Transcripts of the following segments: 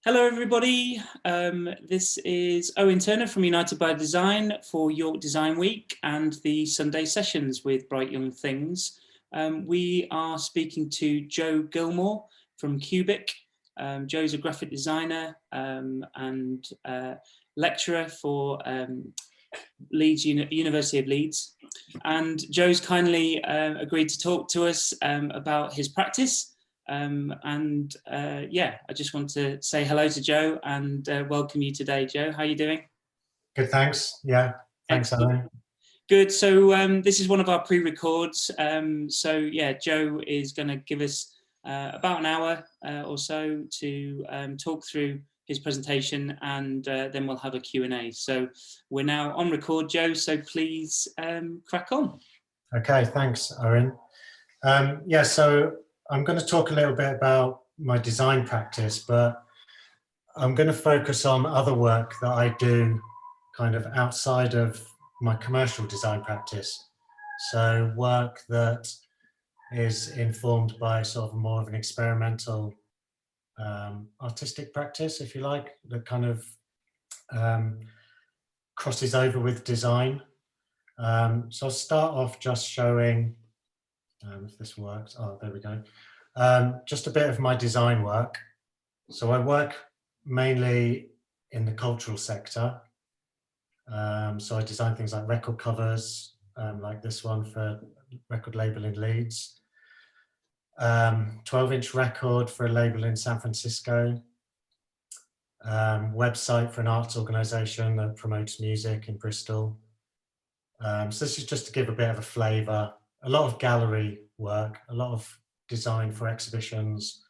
Hello everybody, this is Owen Turner from United by Design for York Design Week and the Sunday sessions with Bright Young Things. We are speaking to Joe Gilmore from Qubik. Joe's a graphic designer and lecturer for University of Leeds. And Joe's kindly agreed to talk to us about his practice. Yeah, I just want to say hello to Joe and welcome you today, Joe. How are you doing? Good, thanks. Yeah, thanks, Alan. Good. So this is one of our pre-records. So yeah, Joe is going to give us about an hour or so to talk through his presentation, and then we'll have a Q&A. So we're now on record, Joe, so please crack on. Okay, thanks, Owen. Yeah, so I'm going to talk a little bit about my design practice, but I'm going to focus on other work that I do kind of outside of my commercial design practice. So work that is informed by sort of more of an experimental artistic practice, if you like, that kind of crosses over with design. So I'll start off just showing, if this works, oh, there we go. Just a bit of my design work. So I work mainly in the cultural sector. So I design things like record covers, like this one for record label in Leeds. 12-inch record for a label in San Francisco. Website for an arts organisation that promotes music in Bristol. So this is just to give a bit of a flavour. A lot of gallery work, a lot of design for exhibitions,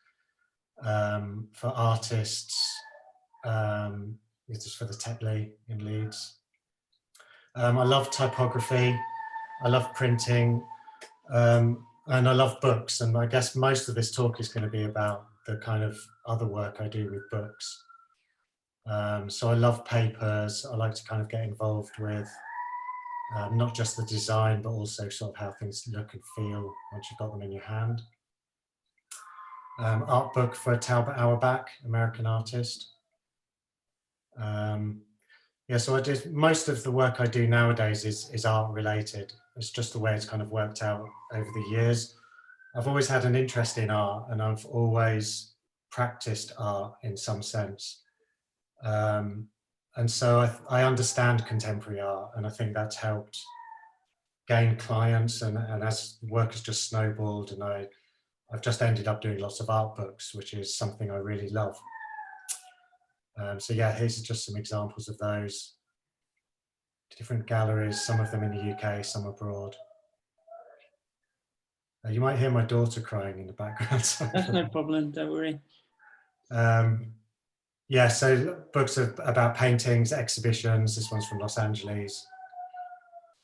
for artists. This is for the Tetley in Leeds. I love typography, I love printing, and I love books. And I guess most of this talk is going to be about the kind of other work I do with books. So I love papers. I like to kind of get involved with not just the design, but also sort of how things look and feel once you've got them in your hand. Art book for Talbot Auerbach, American artist. Yeah, so I did most of the work I do nowadays is art related. It's just the way it's kind of worked out over the years. I've always had an interest in art, and I've always practiced art in some sense. And so I understand contemporary art, and I think that's helped gain clients, and as work has just snowballed, and I've just ended up doing lots of art books, which is something I really love. So yeah, here's just some examples of those. Different galleries, some of them in the UK, some abroad. You might hear my daughter crying in the background. That's no problem, don't worry. Yeah, so books about paintings, exhibitions. This one's from Los Angeles.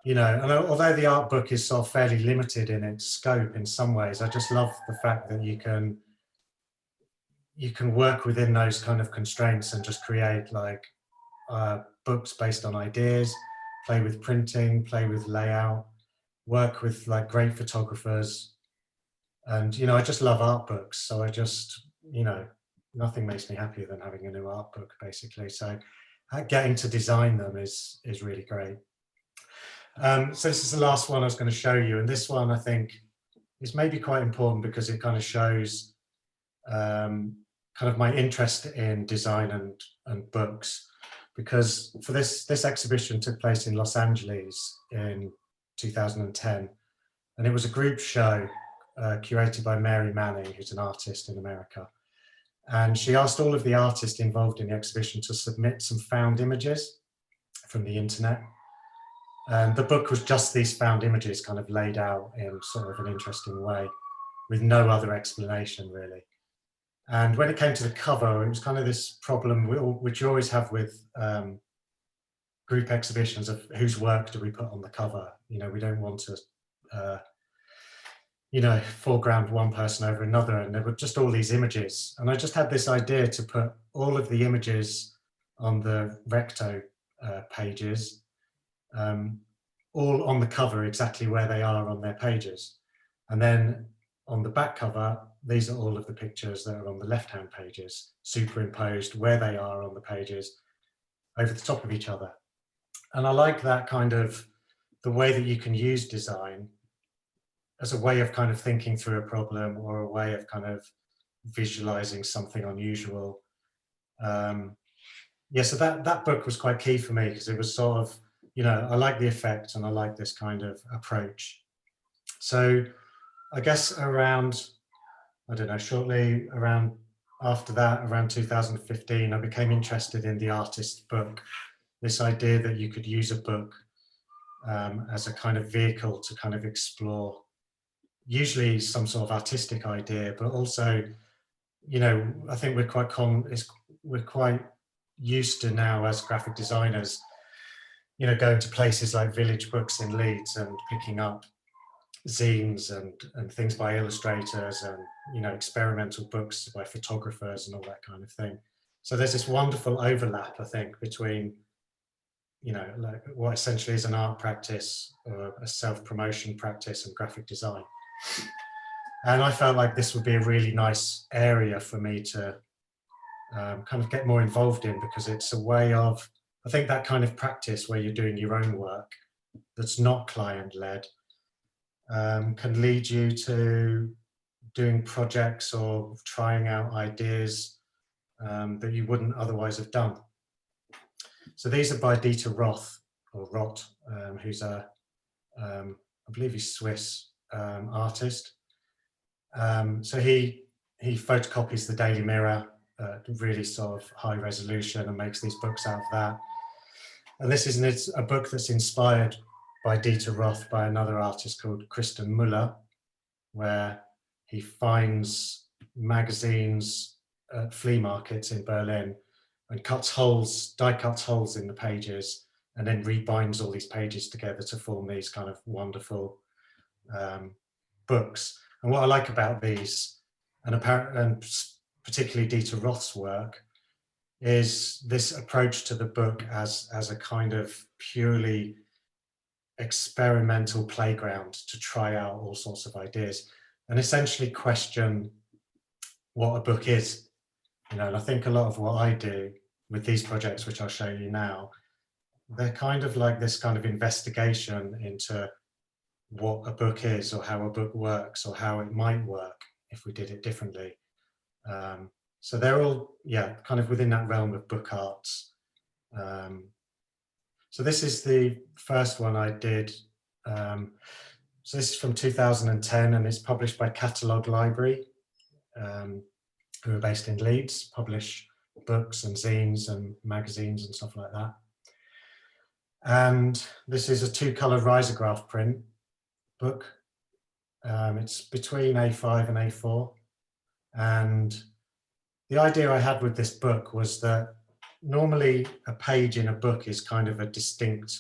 You know, and although the art book is sort of fairly limited in its scope in some ways, I just love the fact that you can work within those kind of constraints and just create like books based on ideas, play with printing, play with layout, work with like great photographers. And, you know, I just love art books. So I just, you know, nothing makes me happier than having a new art book, basically. So getting to design them is really great. So this is the last one I was going to show you. And this one, I think, is maybe quite important because it kind of shows kind of my interest in design and books. Because for this exhibition took place in Los Angeles in 2010. And it was a group show curated by Mary Manning, who's an artist in America. And she asked all of the artists involved in the exhibition to submit some found images from the internet. And the book was just these found images kind of laid out in sort of an interesting way with no other explanation really. And when it came to the cover, it was kind of this problem which you always have with group exhibitions of whose work do we put on the cover? You know, we don't want to you know, foreground one person over another, and there were just all these images. And I just had this idea to put all of the images on the recto pages, all on the cover exactly where they are on their pages. And then on the back cover, these are all of the pictures that are on the left-hand pages, superimposed where they are on the pages over the top of each other. And I like that kind of, the way that you can use design as a way of kind of thinking through a problem, or a way of kind of visualizing something unusual. Yeah, so that book was quite key for me, because it was sort of, you know, I like the effect and I like this kind of approach. So I guess around, I don't know, shortly around after that, around 2015, I became interested in the artist book. This idea that you could use a book as a kind of vehicle to kind of explore usually some sort of artistic idea, but also, you know, I think we're quite used to now as graphic designers, you know, going to places like Village Books in Leeds and picking up zines and things by illustrators, and, you know, experimental books by photographers and all that kind of thing. So there's this wonderful overlap, I think, between, you know, like what essentially is an art practice or a self-promotion practice and graphic design. And I felt like this would be a really nice area for me to kind of get more involved in, because it's a way of, I think that kind of practice where you're doing your own work that's not client-led can lead you to doing projects or trying out ideas that you wouldn't otherwise have done. So these are by Dieter Roth, or Roth, who's I believe he's Swiss artist. So he photocopies the Daily Mirror, really sort of high resolution, and makes these books out of that. And this is a book that's inspired by Dieter Roth by another artist called Kristen Müller, where he finds magazines at flea markets in Berlin and die cuts holes in the pages, and then rebinds all these pages together to form these kind of wonderful books. And what I like about these, and particularly Dieter Roth's work, is this approach to the book as a kind of purely experimental playground to try out all sorts of ideas and essentially question what a book is. You know, and I think a lot of what I do with these projects, which I'll show you now, they're kind of like this kind of investigation into what a book is, or how a book works, or how it might work if we did it differently. So they're all, yeah, kind of within that realm of book arts. So this is the first one I did. So this is from 2010, and it's published by Catalogue Library, who are based in Leeds, publish books and zines and magazines and stuff like that. And this is a 2-color risograph print book. It's between A5 and A4. And the idea I had with this book was that normally a page in a book is kind of a distinct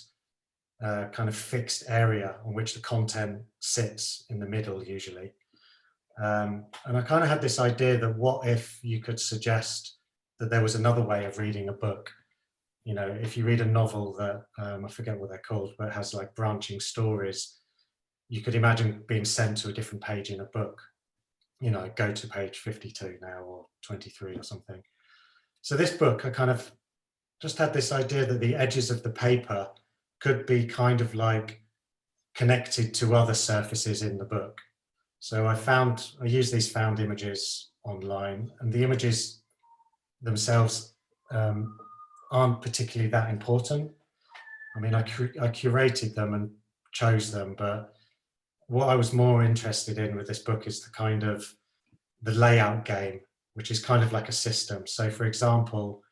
kind of fixed area on which the content sits in the middle usually. And I kind of had this idea that what if you could suggest that there was another way of reading a book. You know, if you read a novel that, I forget what they're called, but it has like branching stories, you could imagine being sent to a different page in a book. You know, go to page 52 now, or 23 or something. So this book, I kind of just had this idea that the edges of the paper could be kind of like connected to other surfaces in the book. So I used these found images online, and the images themselves aren't particularly that important. I mean, I curated them and chose them, but what I was more interested in with this book is the layout game, which is kind of like a system. So for example,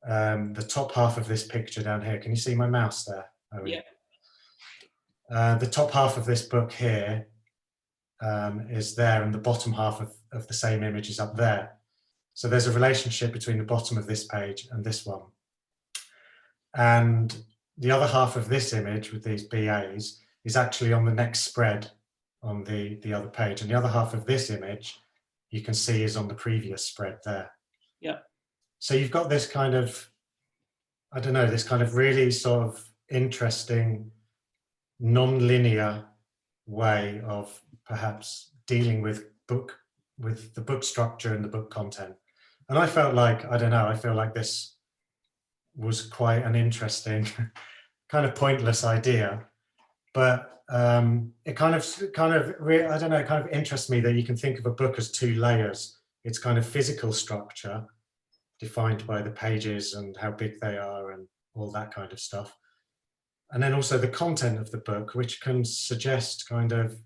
the top half of this picture down here, can you see my mouse there? Yeah. The top half of this book here is there, and the bottom half of the same image is up there. So there's a relationship between the bottom of this page and this one. And the other half of this image with these BAs is actually on the next spread on the other page. And the other half of this image, you can see, is on the previous spread there. Yeah. So you've got this kind of, I don't know, this kind of really sort of interesting, non-linear way of perhaps dealing with the book structure and the book content. And I felt like, I don't know, I feel like this was quite an interesting, kind of pointless idea, but it kind of I don't know, kind of interests me that you can think of a book as two layers. It's kind of physical structure, defined by the pages and how big they are and all that kind of stuff. And then also the content of the book, which can suggest kind of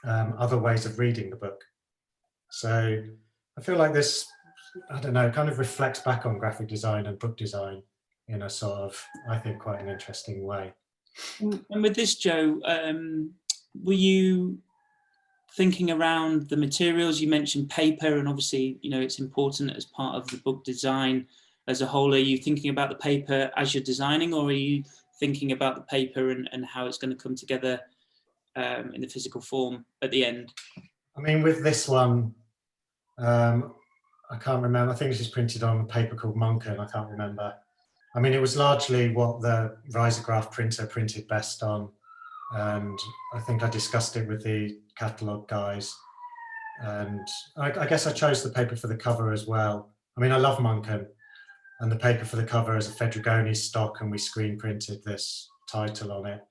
other ways of reading the book. So I feel like this, I don't know, kind of reflects back on graphic design and book design in a sort of, I think, quite an interesting way. And with this, Joe, were you thinking around the materials? You mentioned paper, and obviously, you know, it's important as part of the book design as a whole. Are you thinking about the paper as you're designing, or are you thinking about the paper and how it's going to come together in the physical form at the end? I mean, with this one, I can't remember. I think this is printed on a paper called Munken. I can't remember. I mean, it was largely what the risograph printer printed best on. And I think I discussed it with the catalogue guys. And I guess I chose the paper for the cover as well. I mean, I love Munken, and the paper for the cover is a Fedrigoni stock, and we screen printed this title on it.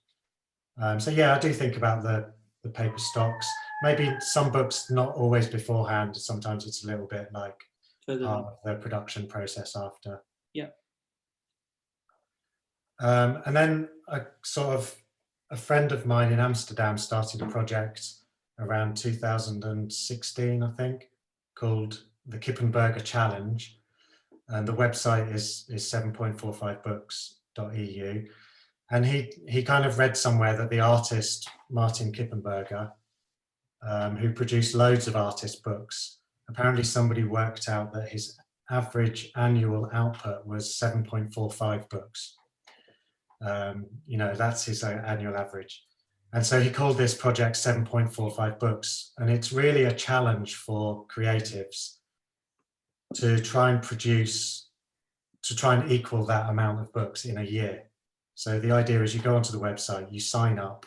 So yeah, I do think about the paper stocks. Maybe some books not always beforehand. Sometimes it's a little bit like part of the production process after. Yeah. And then a friend of mine in Amsterdam started a project around 2016, I think, called the Kippenberger Challenge. And the website is 7.45books.eu. And he kind of read somewhere that the artist, Martin Kippenberger, who produced loads of artist books, apparently somebody worked out that his average annual output was 7.45 books. You know, that's his annual average. And so he called this project 7.45 books. And it's really a challenge for creatives to try and equal that amount of books in a year. So the idea is you go onto the website, you sign up,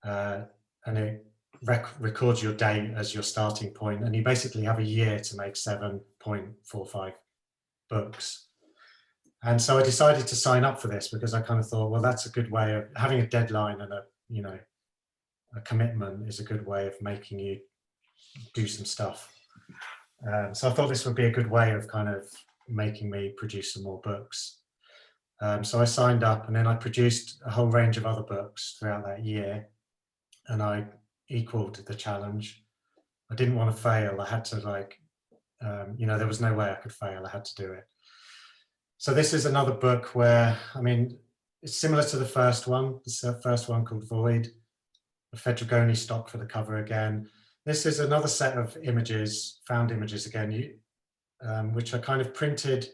and it records your date as your starting point, and you basically have a year to make 7.45 books. And so I decided to sign up for this because I kind of thought, well, that's a good way of having a deadline, and a commitment is a good way of making you do some stuff. So I thought this would be a good way of kind of making me produce some more books. So I signed up, and then I produced a whole range of other books throughout that year, and I equaled the challenge. I didn't want to fail. I had to there was no way I could fail. I had to do it. So this is another book where, I mean, it's similar to the first one. The first one called Void, the Fedrigoni stock for the cover again. This is another set of images, found images again, which I kind of printed.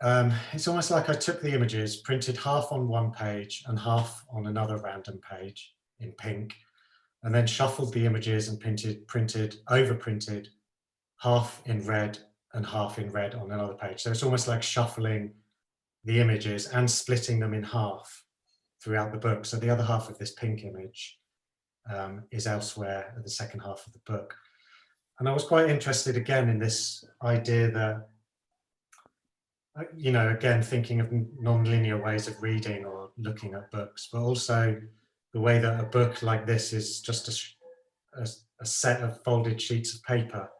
It's almost like I took the images, printed half on one page and half on another random page in pink, and then shuffled the images and overprinted half in red and half in red on another page. So it's almost like shuffling the images and splitting them in half throughout the book. So the other half of this pink image is elsewhere at the second half of the book. And I was quite interested again in this idea that, again, thinking of non-linear ways of reading or looking at books, but also the way that a book like this is just a set of folded sheets of paper,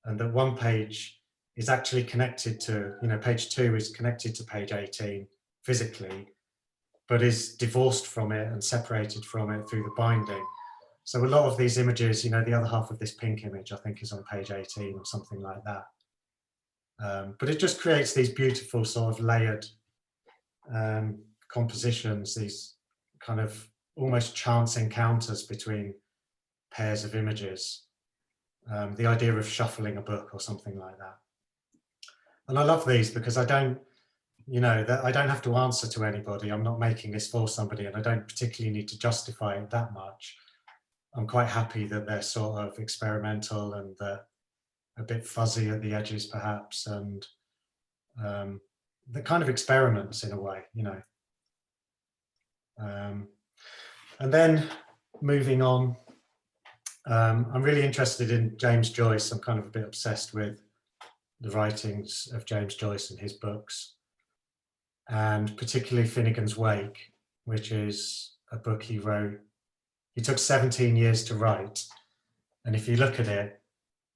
and that one page is actually connected to, page 2 is connected to page 18 physically, but is divorced from it and separated from it through the binding. So a lot of these images, the other half of this pink image, I think, is on page 18 or something like that. But it just creates these beautiful sort of layered compositions, these kind of almost chance encounters between pairs of images. The idea of shuffling a book or something like that. And I love these because I don't have to answer to anybody. I'm not making this for somebody, and I don't particularly need to justify it that much. I'm quite happy that they're sort of experimental and a bit fuzzy at the edges, perhaps, and the kind of experiments in a way, And then moving on, I'm really interested in James Joyce. I'm kind of a bit obsessed with the writings of James Joyce and his books, and particularly Finnegan's Wake, which is a book he wrote. He took 17 years to write, and if you look at it,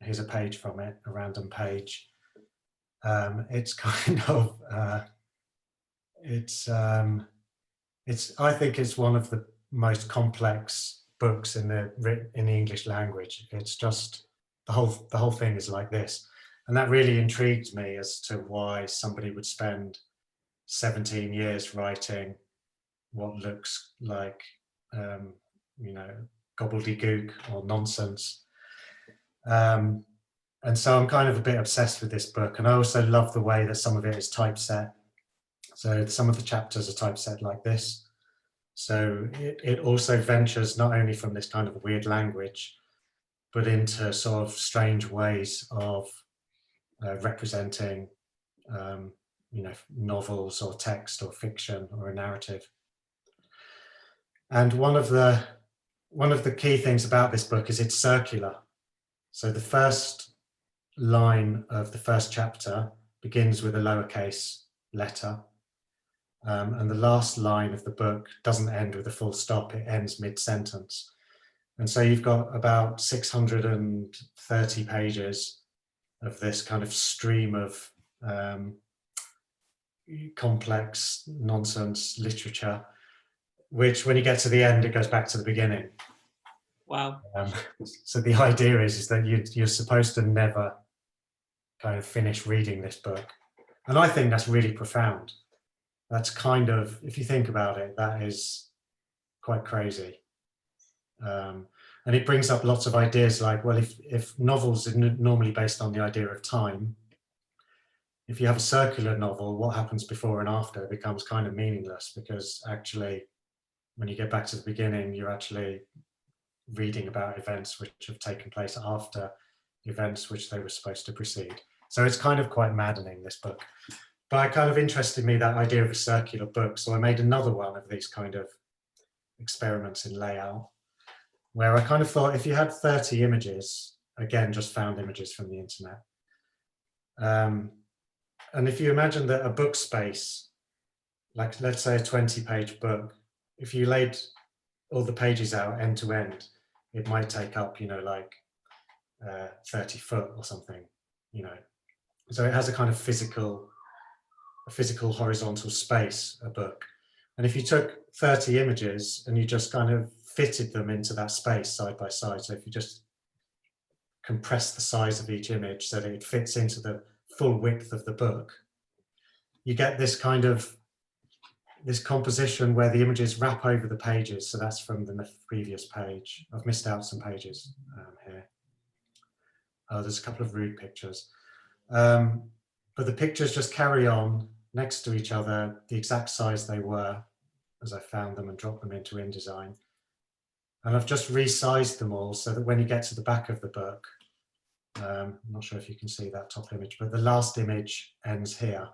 here's a page from it, a random page. It's kind of I think it's one of the most complex books in the English language. It's just the whole thing is like this, and that really intrigued me as to why somebody would spend 17 years writing what looks like gobbledygook or nonsense. And so I'm kind of a bit obsessed with this book, and I also love the way that some of it is typeset. So some of the chapters are typeset like this. So it also ventures not only from this kind of weird language, but into sort of strange ways of representing, novels or text or fiction or a narrative. And one of the key things about this book is it's circular. So the first line of the first chapter begins with a lowercase letter. And the last line of the book doesn't end with a full stop, it ends mid-sentence. And so you've got about 630 pages of this kind of stream of complex nonsense literature, which when you get to the end, it goes back to the beginning. Wow. So the idea is that you're supposed to never kind of finish reading this book. And I think that's really profound. That's kind of, if you think about it, that is quite crazy. And it brings up lots of ideas like, well, if novels are normally based on the idea of time, if you have a circular novel, what happens before and after becomes kind of meaningless, because actually, when you get back to the beginning, you're actually reading about events which have taken place after events which they were supposed to precede. So it's kind of quite maddening, this book. But it kind of interested me, that idea of a circular book. So I made another one of these kind of experiments in layout, where I kind of thought, if you had 30 images, again, just found images from the internet. And if you imagine that a book space, like let's say a 20-page book, if you laid all the pages out end to end, it might take up, 30 foot or something, So it has a kind of physical horizontal space, a book. And if you took 30 images and you just kind of fitted them into that space side by side, so if you just compress the size of each image so that it fits into the full width of the book, you get this kind of this composition where the images wrap over the pages. So that's from the previous page. I've missed out some pages here. Oh, there's a couple of rude pictures. But the pictures just carry on next to each other, the exact size they were as I found them and dropped them into InDesign. And I've just resized them all so that when you get to the back of the book, I'm not sure if you can see that top image, but the last image ends here.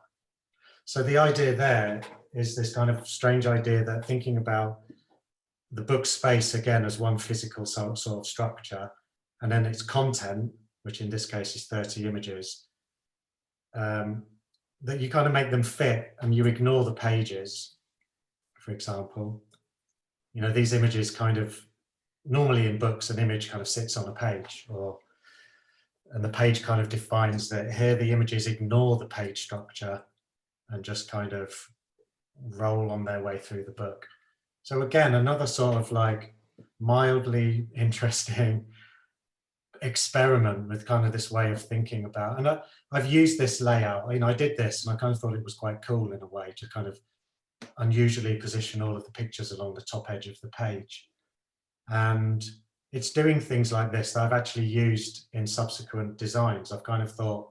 So the idea there is this kind of strange idea that thinking about the book space again as one physical sort of structure, and then its content, which in this case is 30 images, that you kind of make them fit and you ignore the pages, for example. These images kind of, normally in books, an image kind of sits on a page, and the page kind of defines that. Here the images ignore the page structure and just kind of roll on their way through the book. So again, another sort of like mildly interesting experiment with kind of this way of thinking about, and I've used this layout, I did this and I kind of thought it was quite cool in a way to kind of unusually position all of the pictures along the top edge of the page. And it's doing things like this that I've actually used in subsequent designs. I've kind of thought,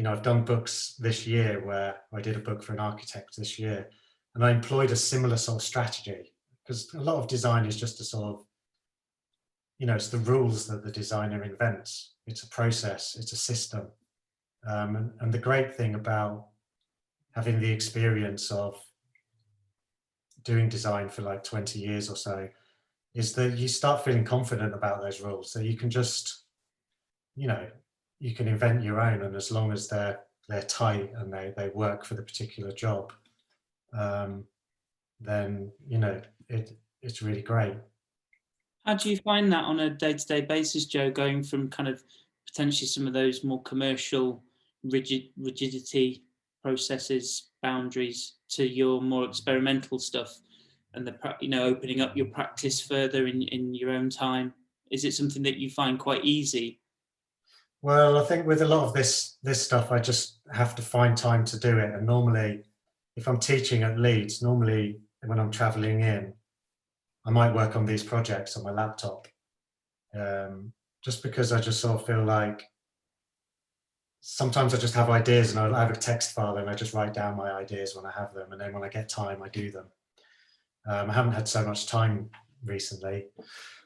I've done books this year where I did a book for an architect this year, and I employed a similar sort of strategy, because a lot of design is just a sort of, it's the rules that the designer invents. It's a process, it's a system. And the great thing about having the experience of doing design for like 20 years or so, is that you start feeling confident about those rules. So you can just, you know, you can invent your own, and as long as they're tight and they work for the particular job, then, you know, it's really great. How do you find that on a day-to-day basis, Joe, going from kind of potentially some of those more commercial rigidity processes, boundaries, to your more experimental stuff, and opening up your practice further in your own time? Is it something that you find quite easy? Well, I think with a lot of this stuff, I just have to find time to do it. And normally, if I'm teaching at Leeds, normally when I'm traveling in, I might work on these projects on my laptop, just because I just sort of feel like sometimes I just have ideas and I have a text file and I just write down my ideas when I have them. And then when I get time, I do them. I haven't had so much time recently.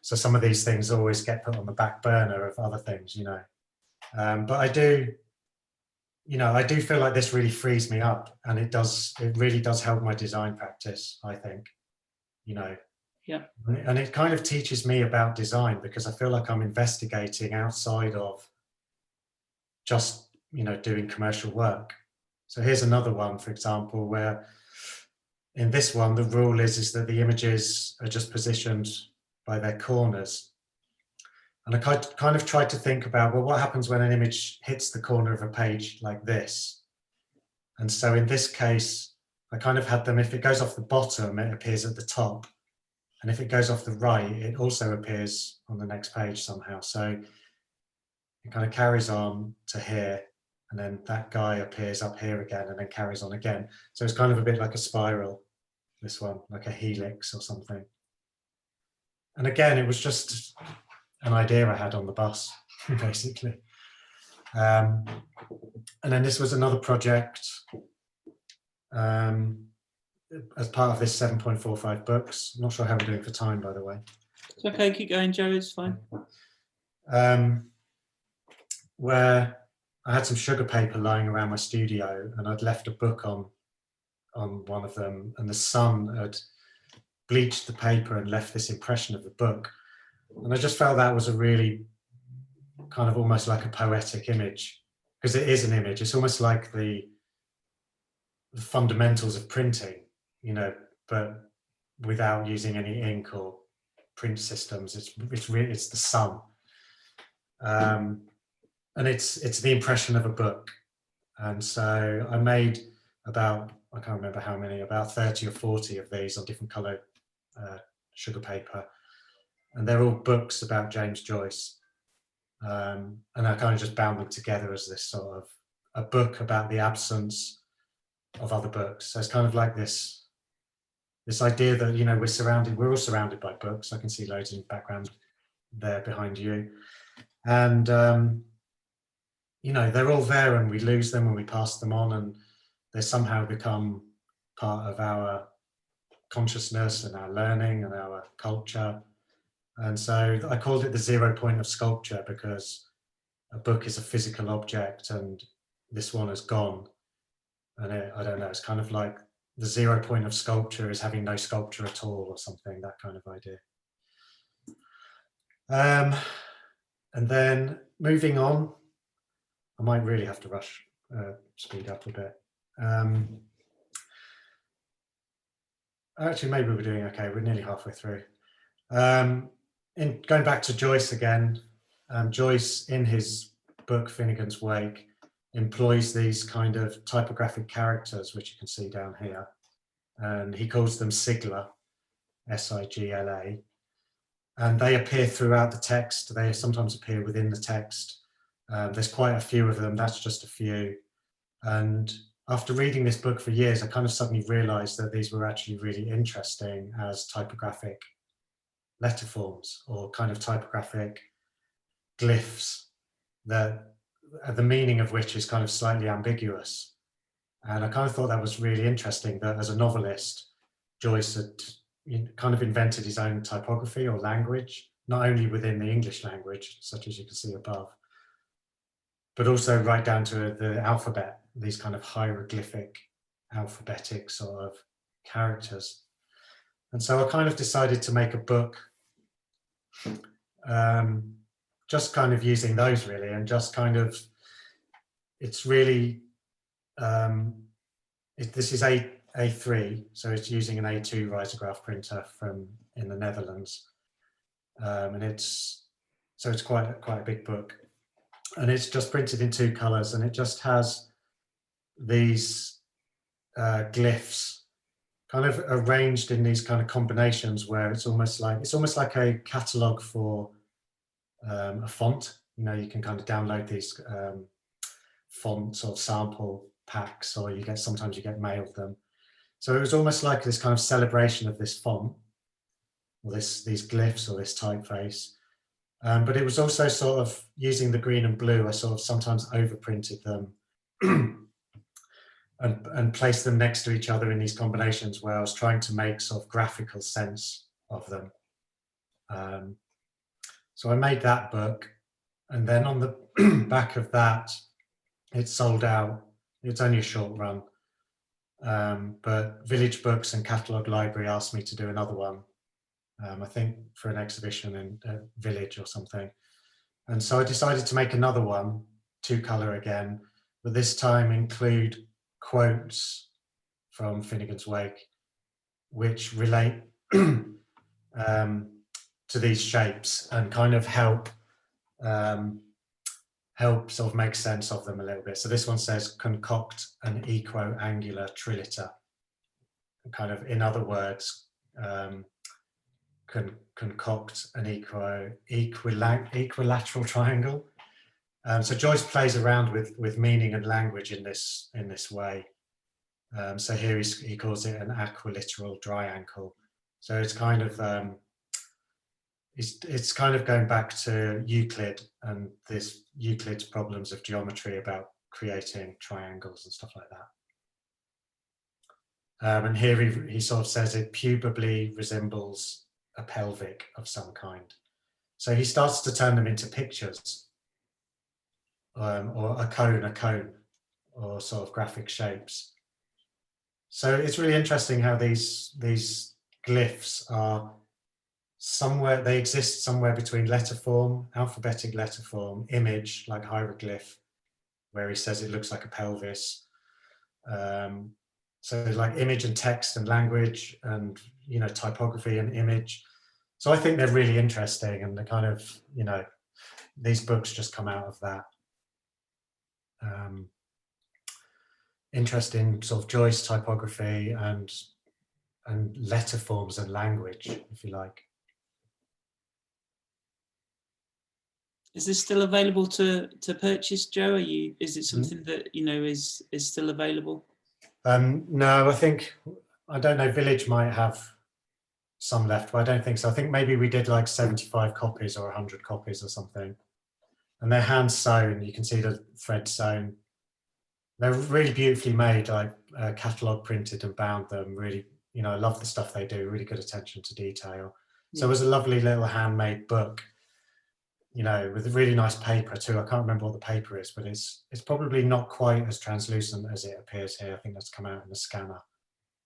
So some of these things always get put on the back burner of other things, you know. But I do feel like this really frees me up, and it really does help my design practice, I think, you know. Yeah. And it kind of teaches me about design, because I feel like I'm investigating outside of just, you know, doing commercial work. So here's another one, for example, where in this one, the rule is that the images are just positioned by their corners. And I kind of tried to think about, well, what happens when an image hits the corner of a page like this? And so in this case, I kind of had them, if it goes off the bottom, it appears at the top. And if it goes off the right, it also appears on the next page somehow. So it kind of carries on to here, and then that guy appears up here again, and then carries on again. So it's kind of a bit like a spiral, this one, like a helix or something. And again, it was just an idea I had on the bus, basically. And then this was another project as part of this 7.45 books. I'm not sure how we're doing for time, by the way. It's okay, keep going, Joe, it's fine. Where I had some sugar paper lying around my studio, and I'd left a book on one of them, and the sun had bleached the paper and left this impression of the book. And I just felt that was a really kind of almost like a poetic image, because it is an image. It's almost like the fundamentals of printing, you know, but without using any ink or print systems. It's the sun, and it's the impression of a book. And so I made about, I can't remember how many, about 30 or 40 of these on different colour sugar paper, and they're all books about James Joyce. And I kind of just bound them together as this sort of a book about the absence of other books. So it's kind of like this idea that, you know, we're all surrounded by books. I can see loads in the background there behind you. And, you know, they're all there, and we lose them when we pass them on, and they somehow become part of our consciousness and our learning and our culture. And so I called it the 0 point of sculpture, because a book is a physical object, and this one has gone. And I don't know, it's kind of like the 0 point of sculpture is having no sculpture at all, or something, that kind of idea. And then moving on, I might really have to speed up a bit. Actually, maybe we're doing okay. We're nearly halfway through. Going back to Joyce again, Joyce, in his book Finnegan's Wake, employs these kind of typographic characters, which you can see down here, and he calls them sigla, S-I-G-L-A, and they appear throughout the text. They sometimes appear within the text. There's quite a few of them. That's just a few. And after reading this book for years, I kind of suddenly realized that these were actually really interesting as typographic letter forms, or kind of typographic glyphs, that the meaning of which is kind of slightly ambiguous. And I kind of thought that was really interesting, that as a novelist, Joyce had kind of invented his own typography or language, not only within the English language, such as you can see above, but also right down to the alphabet, these kind of hieroglyphic, alphabetic sort of characters. And so I kind of decided to make a book just kind of using those really, and just kind of, it's really, this is A3, so it's using an A2 risograph printer from in the Netherlands. And it's quite a big book, and it's just printed in 2 colors, and it just has these glyphs kind of arranged in these kind of combinations where it's almost like a catalog for a font. You know, you can kind of download these fonts or sample packs, or sometimes you get mailed them. So it was almost like this kind of celebration of this font, or these glyphs, or this typeface. But it was also sort of using the green and blue. I sort of sometimes overprinted them and placed them next to each other in these combinations where I was trying to make sort of graphical sense of them. So I made that book, and then on the back of that, it sold out. It's only a short run, but Village Books and Catalogue Library asked me to do another one, I think for an exhibition in Village or something. And so I decided to make another one, 2-color again, but this time include quotes from Finnegan's Wake, which relate to these shapes and kind of help sort of make sense of them a little bit. So this one says, concoct an equo-angular triliter. Kind of, in other words, concoct an equilateral triangle. So Joyce plays around with meaning and language in this way. So here he calls it an equiliteral triangle. So it's kind of it's kind of going back to Euclid and this Euclid's problems of geometry about creating triangles and stuff like that. And here he sort of says it pubably resembles a pelvic of some kind. So he starts to turn them into pictures, or a cone, or sort of graphic shapes. So it's really interesting how these glyphs are somewhere, they exist somewhere between letter form, alphabetic letter form, image, like hieroglyph, where he says it looks like a pelvis. So like image and text and language and, you know, typography and image. So I think they're really interesting, and the kind of, you know, these books just come out of that. Interest in sort of Joyce typography and letter forms and language, if you like. Is this still available to purchase, Joe? Is it something that, you know, is still available? No, I don't know, Village might have some left, but I don't think so. I think maybe we did like 75 copies or 100 copies or something. And they're hand sewn, you can see the thread sewn. They're really beautifully made, like catalogue printed and bound them. Really, you know, I love the stuff they do, really good attention to detail. So it was a lovely little handmade book, you know, with a really nice paper too. I can't remember what the paper is, but it's probably not quite as translucent as it appears here. I think that's come out in the scanner.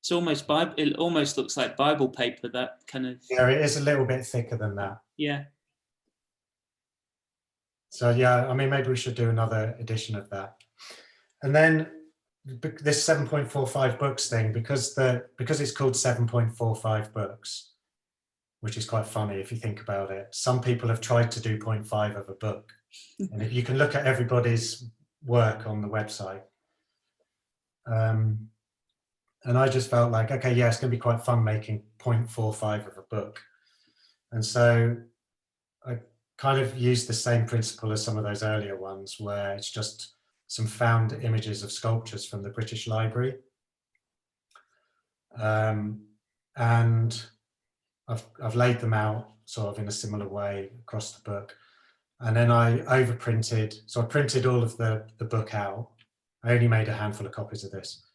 It's almost it almost looks like Bible paper, that kind of. Yeah, it is a little bit thicker than that. Yeah. So yeah, I mean, maybe we should do another edition of that. And then this 7.45 books thing, because it's called 7.45 books, which is quite funny if you think about it. Some people have tried to do 0.5 of a book. And if you can look at everybody's work on the website. And I just felt like, okay, yeah, it's going to be quite fun making 0.45 of a book. And so I kind of used the same principle as some of those earlier ones, where it's just some found images of sculptures from the British Library. And I've laid them out sort of in a similar way across the book. And then I overprinted, so I printed all of the book out. I only made a handful of copies of this.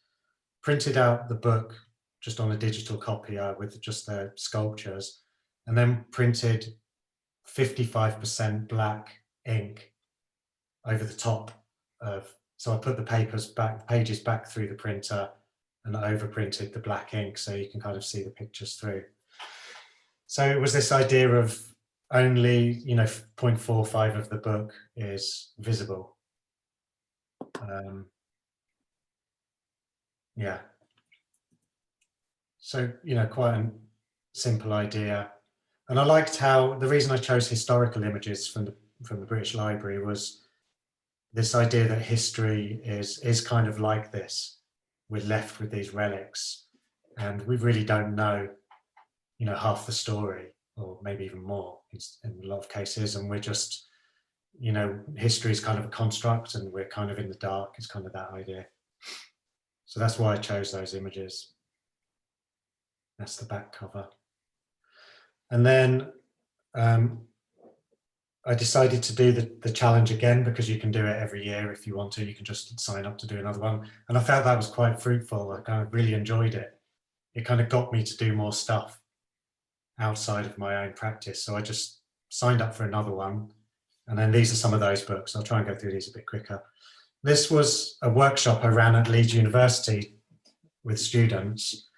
Printed out the book just on a digital copy with just the sculptures, and then printed 55% black ink over the top of, so I put the pages back through the printer, and I overprinted the black ink so you can kind of see the pictures through. So it was this idea of only, 0.45 of the book is visible. Yeah. So, quite a simple idea. And I liked how the reason I chose historical images from the British Library was this idea that history is kind of like this. We're left with these relics, and we really don't know, half the story, or maybe even more in a lot of cases. And we're just, history is kind of a construct, and we're kind of in the dark. It's kind of that idea. So that's why I chose those images. That's the back cover. And then I decided to do the challenge again, because you can do it every year if you want to. You can just sign up to do another one. And I felt that was quite fruitful. I kind of really enjoyed it. It kind of got me to do more stuff outside of my own practice. So I just signed up for another one. And then these are some of those books. I'll try and go through these a bit quicker. This was a workshop I ran at Leeds University with students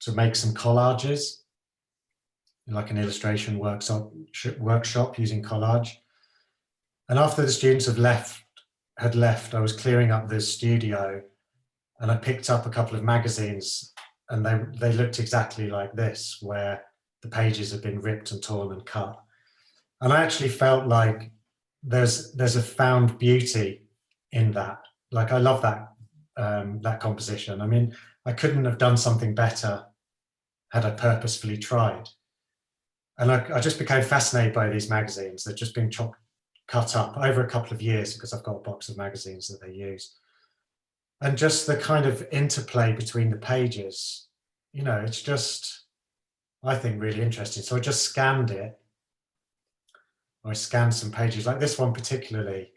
to make some collages, like an illustration workshop using collage. And after the students had left, I was clearing up the studio, and I picked up a couple of magazines, and they looked exactly like this, where the pages had been ripped and torn and cut. And I actually felt like there's a found beauty in that. Like, I love that composition. I mean, I couldn't have done something better had I purposefully tried. And I just became fascinated by these magazines. They've just been cut up over a couple of years, because I've got a box of magazines that they use. And just the kind of interplay between the pages, it's just, I think, really interesting. So I just scanned it. I scanned some pages, like this one particularly.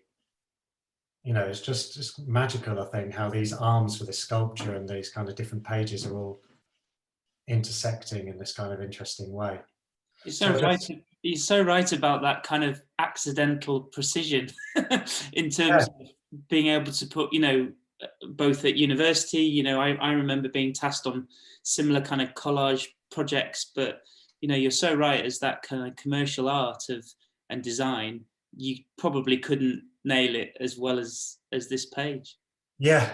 It's just magical, I think, how these arms for this sculpture and these kind of different pages are all intersecting in this kind of interesting way. You're so right. You're so right about that kind of accidental precision in terms of being able to put, both at university, I remember being tasked on similar kind of collage projects, but, you're so right, as that kind of commercial art and design, you probably couldn't nail it as well as this page. Yeah.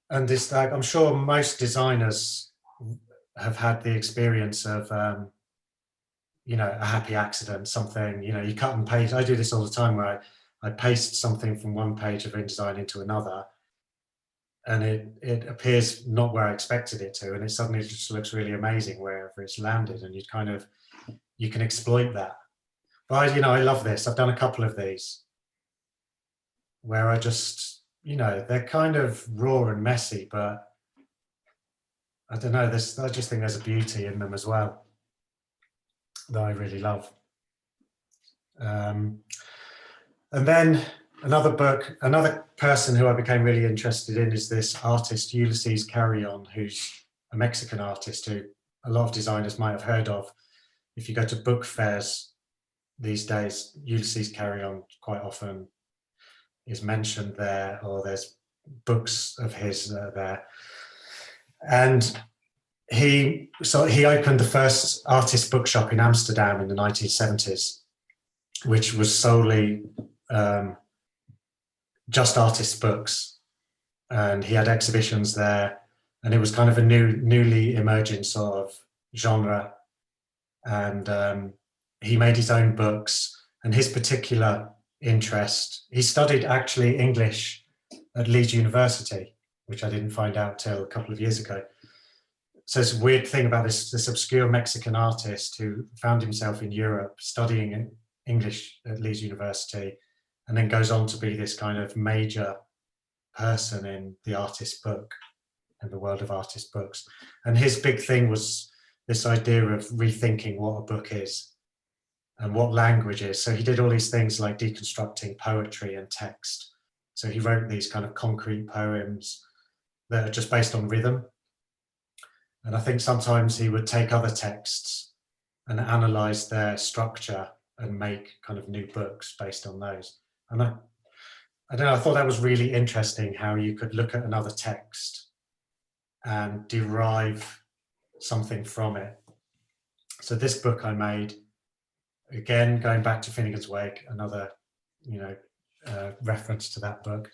And this, I'm sure most designers have had the experience of, a happy accident, something, you cut and paste. I do this all the time, where I paste something from one page of InDesign into another, and it appears not where I expected it to, and it suddenly just looks really amazing wherever it's landed, and you can exploit that. But I love this. I've done a couple of these where I just, they're kind of raw and messy, but I don't know, I just think there's a beauty in them as well that I really love. And then another person who I became really interested in is this artist, Ulysses Carrion, who's a Mexican artist who a lot of designers might have heard of. If you go to book fairs these days, Ulysses Carrion quite often is mentioned there, or there's books of his there. And he opened the first artist bookshop in Amsterdam in the 1970s, which was solely just artist books. And he had exhibitions there, and it was kind of a newly emerging sort of genre. And he made his own books, and his particular interest, he studied actually English at Leeds University, which I didn't find out till a couple of years ago. So it's a weird thing about this obscure Mexican artist who found himself in Europe studying English at Leeds University, and then goes on to be this kind of major person in the artist book and the world of artist books. And his big thing was this idea of rethinking what a book is and what language is. So he did all these things like deconstructing poetry and text. So he wrote these kind of concrete poems that are just based on rhythm. And I think sometimes he would take other texts and analyze their structure and make kind of new books based on those. And I don't know, I thought that was really interesting, how you could look at another text and derive something from it. So this book I made, again, going back to Finnegan's Wake, another, reference to that book.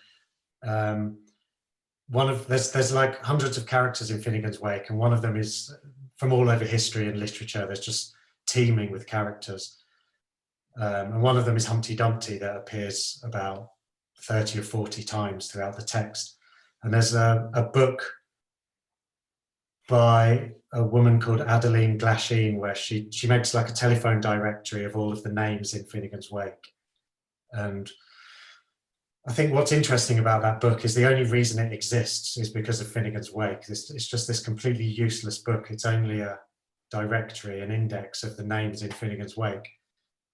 There's like hundreds of characters in Finnegan's Wake, and one of them is from all over history and literature. There's just teeming with characters. And one of them is Humpty Dumpty, that appears about 30 or 40 times throughout the text. And there's a book by a woman called Adeline Glasheen, where she makes like a telephone directory of all of the names in Finnegan's Wake. And I think what's interesting about that book is the only reason it exists is because of Finnegan's Wake. It's just this completely useless book. It's only a directory, an index of the names in Finnegan's Wake.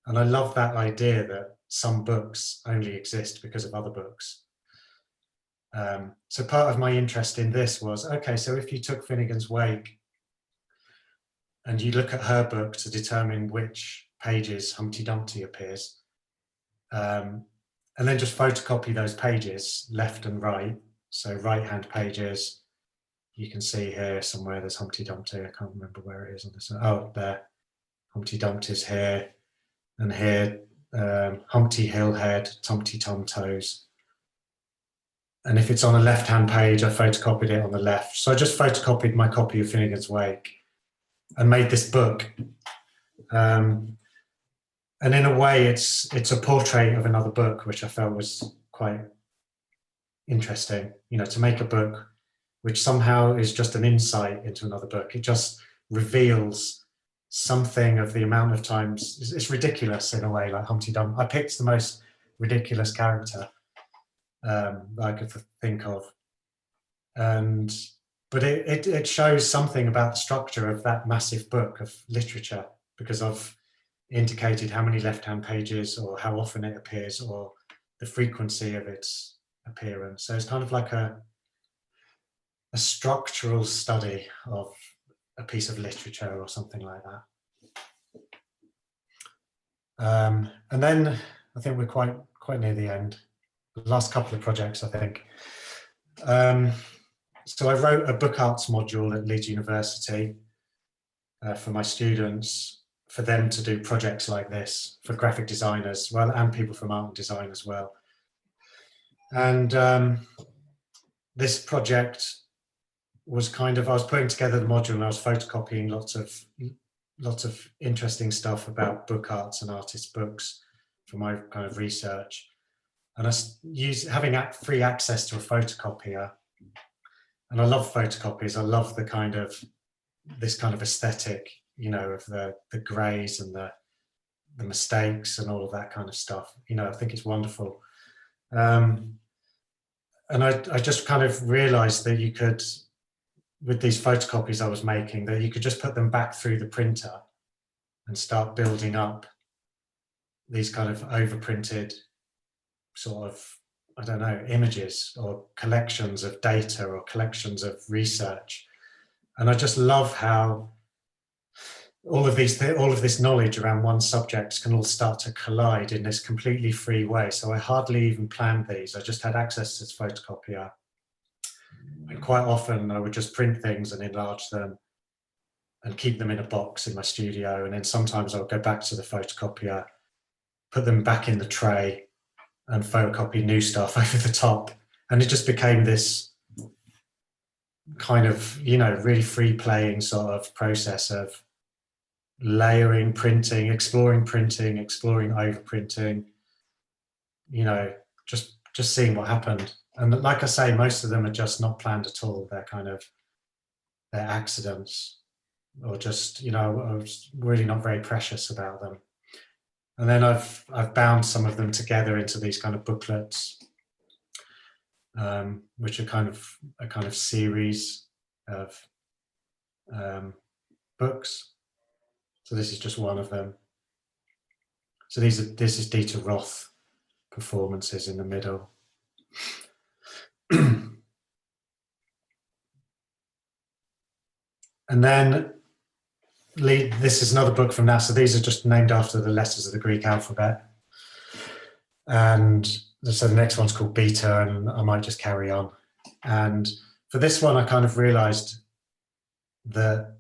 And I love that idea that some books only exist because of other books. So part of my interest in this was, okay, so if you took Finnegan's Wake and you look at her book to determine which pages Humpty Dumpty appears, and then just photocopy those pages left and right. So right-hand pages, you can see here somewhere there's Humpty Dumpty. I can't remember where it is on this. Oh, there. Humpty Dumpty's here. And here, Humpty Hillhead, Tumpty Tum Toes. And if it's on a left-hand page, I photocopied it on the left. So I just photocopied my copy of Finnegan's Wake and made this book. And in a way, it's a portrait of another book, which I felt was quite interesting, to make a book which somehow is just an insight into another book. It just reveals something of the amount of times. It's ridiculous in a way, like Humpty Dumpty. I picked the most ridiculous character that I could think of. But it shows something about the structure of that massive book of literature, because I've indicated how many left-hand pages or how often it appears or the frequency of its appearance. So it's kind of like a structural study of a piece of literature or something like that. And then I think we're quite near the end. The last couple of projects, I think. So I wrote a book arts module at Leeds University for my students, for them to do projects like this, for graphic designers, well, and people from art and design as well. And this project was I was putting together the module and I was photocopying lots of interesting stuff about book arts and artists' books for my kind of research. And I having free access to a photocopier. And I love photocopies. I love this kind of aesthetic, of the grays and the mistakes and all of that kind of stuff. I think it's wonderful. And I just kind of realized that you could, with these photocopies I was making, that you could just put them back through the printer and start building up these kind of overprinted sort of, I don't know, images or collections of data or collections of research. And I just love how all of this knowledge around one subject can all start to collide in this completely free way. So I hardly even planned these. I just had access to this photocopier. And quite often I would just print things and enlarge them and keep them in a box in my studio. And then sometimes I'll go back to the photocopier, put them back in the tray and photocopy new stuff over the top. And it just became this kind of, really free playing sort of process of layering, printing, exploring overprinting, just seeing what happened. And like I say, most of them are just not planned at all. They're accidents, or just, I was really not very precious about them. And then I've bound some of them together into these kind of booklets, which are kind of a series of books. So this is just one of them. So this is Dieter Roth performances in the middle. And then this is another book from NASA. These are just named after the letters of the Greek alphabet. And so the next one's called Beta, and I might just carry on. And for this one, I kind of realized that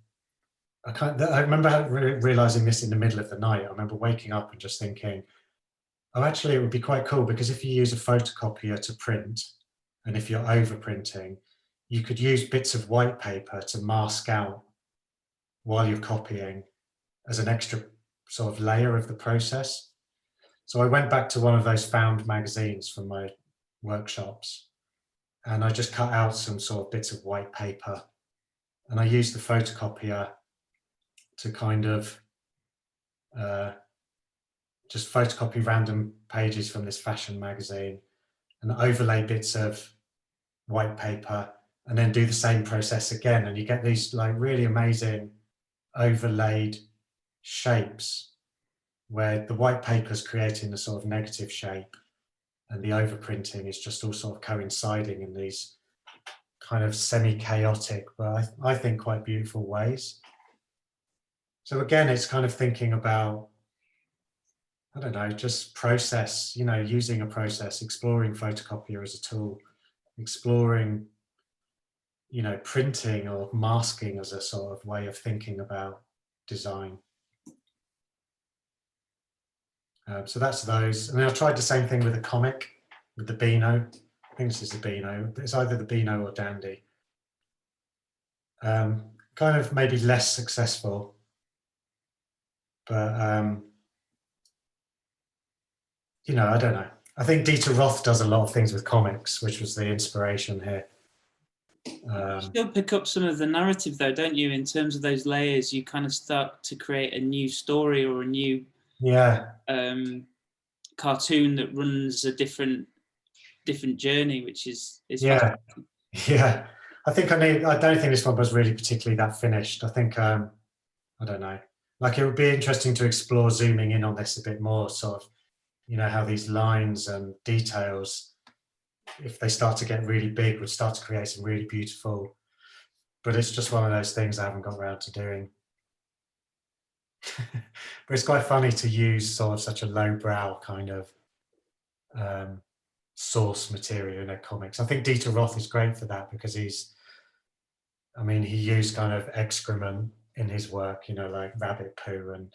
I remember realizing this in the middle of the night. I remember waking up and just thinking, oh, actually, it would be quite cool because if you use a photocopier to print, and if you're overprinting, you could use bits of white paper to mask out while you're copying as an extra sort of layer of the process. So I went back to one of those found magazines from my workshops, and I just cut out some sort of bits of white paper, and I used the photocopier to kind of just photocopy random pages from this fashion magazine and overlay bits of white paper, and then do the same process again, and you get these like really amazing overlaid shapes where the white paper is creating the sort of negative shape and the overprinting is just all sort of coinciding in these kind of semi-chaotic, but I think quite beautiful ways. So again, it's kind of thinking about, I don't know, just process, you know, using a process, exploring photocopier as a tool, exploring, you know, printing or masking as a sort of way of thinking about design. So that's those. And then I tried the same thing with a comic, with the Beano. I think this is the Beano. It's either the Beano or Dandy. Kind of maybe less successful, but you know, I don't know. I think Dieter Roth does a lot of things with comics, which was the inspiration here. You still pick up some of the narrative though, don't you? In terms of those layers, you kind of start to create a new story or a new cartoon that runs a different journey, which is yeah, yeah. I don't think this one was really particularly that finished. I think I don't know. Like it would be interesting to explore zooming in on this a bit more, sort of, you know, how these lines and details, if they start to get really big, would start to create some really beautiful, but it's just one of those things I haven't got around to doing. But it's quite funny to use sort of such a lowbrow kind of source material in a comics. I think Dieter Roth is great for that because he used kind of excrement in his work, you know, like rabbit poo, and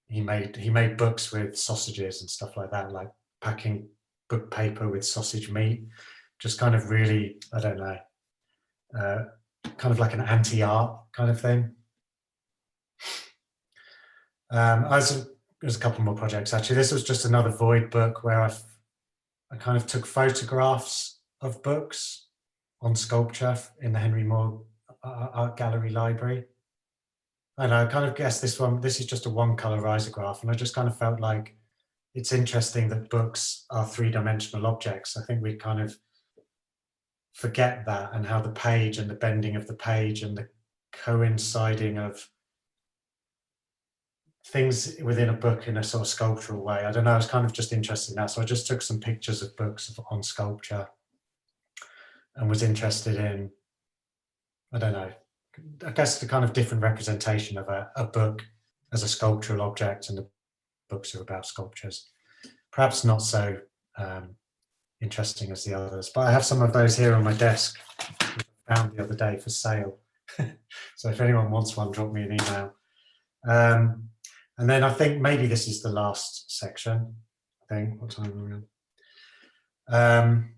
he made books with sausages and stuff like that, like packing book paper with sausage meat, just kind of really, I don't know, kind of like an anti-art kind of thing. There's a couple more projects actually. This was just another void book where I kind of took photographs of books on sculpture in the Henry Moore Art Gallery library. And I kind of guess this is just a one-color risograph, and I just kind of felt like it's interesting that books are three-dimensional objects. I think we kind of forget that, and how the page and the bending of the page and the coinciding of things within a book in a sort of sculptural way. I don't know, I was kind of just interested in that. So I just took some pictures of books on sculpture and was interested in, I don't know, I guess the kind of different representation of a book as a sculptural object, and the books are about sculptures. Perhaps not so interesting as the others, but I have some of those here on my desk, I found the other day for sale. So if anyone wants one, drop me an email. And then I think maybe this is the last section. I think, what time are we on?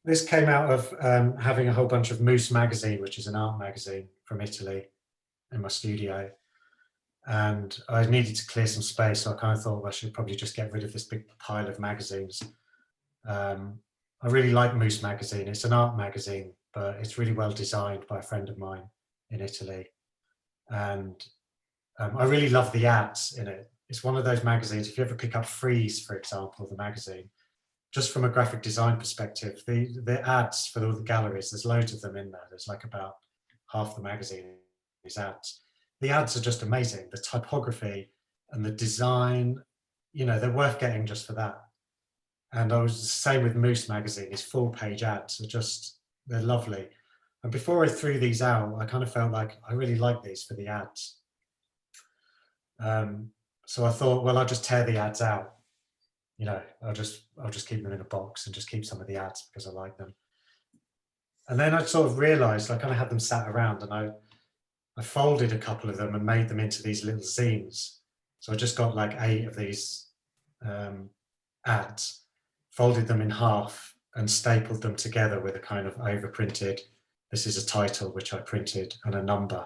This came out of having a whole bunch of Moose magazine, which is an art magazine from Italy, in my studio. And I needed to clear some space, so I kind of thought I should probably just get rid of this big pile of magazines. I really like Moose magazine. It's an art magazine, but it's really well designed by a friend of mine in Italy. And I really love the ads in it. It's one of those magazines, if you ever pick up Freeze, for example, the magazine, just from a graphic design perspective, the ads for all the galleries, there's loads of them in there. There's like about half the magazine is ads. The ads are just amazing. The typography and the design, you know, they're worth getting just for that. And I was the same with Moose magazine. His full page ads are just, they're lovely. And before I threw these out, I kind of felt like I really like these for the ads. So I thought, well, I'll just tear the ads out. You know, I'll just keep them in a box and just keep some of the ads because I like them. And then I sort of realized I kind of had them sat around, and I folded a couple of them and made them into these little zines. So I just got like 8 of these ads, folded them in half and stapled them together with a kind of overprinted, this is a title which I printed, and a number.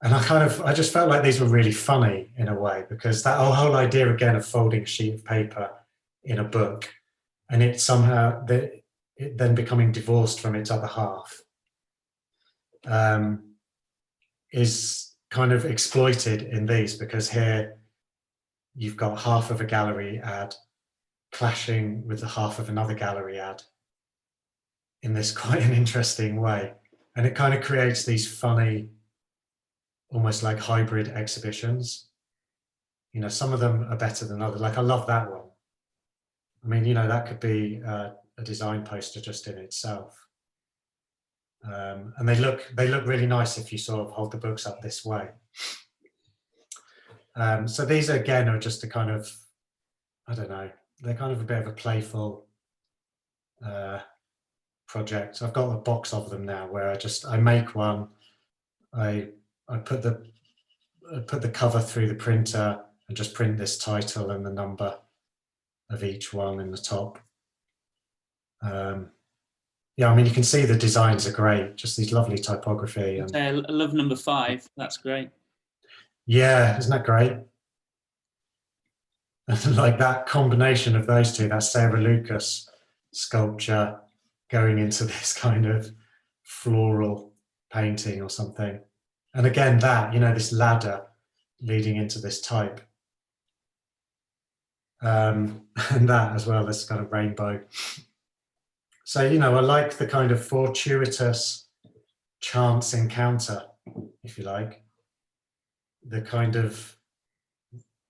And I just felt like these were really funny in a way, because that whole idea again of folding a sheet of paper in a book and it somehow, it then becoming divorced from its other half, is kind of exploited in these, because here you've got half of a gallery ad clashing with the half of another gallery ad in this quite an interesting way. And it kind of creates these funny, almost like hybrid exhibitions. You know, some of them are better than others. Like I love that one. I mean, you know, that could be a design poster just in itself. And they look really nice if you sort of hold the books up this way. So these again are just a kind of, I don't know, they're kind of a bit of a playful project. I've got a box of them now where I make one, I put the cover through the printer and just print this title and the number of each one in the top. Yeah, I mean, you can see the designs are great, just these lovely typography. And I love number 5, that's great. Yeah, isn't that great? And like that combination of those two, that Sarah Lucas sculpture going into this kind of floral painting or something. And again, that, you know, this ladder leading into this type. And that as well, this kind of rainbow. So, you know, I like the kind of fortuitous chance encounter, if you like. The kind of,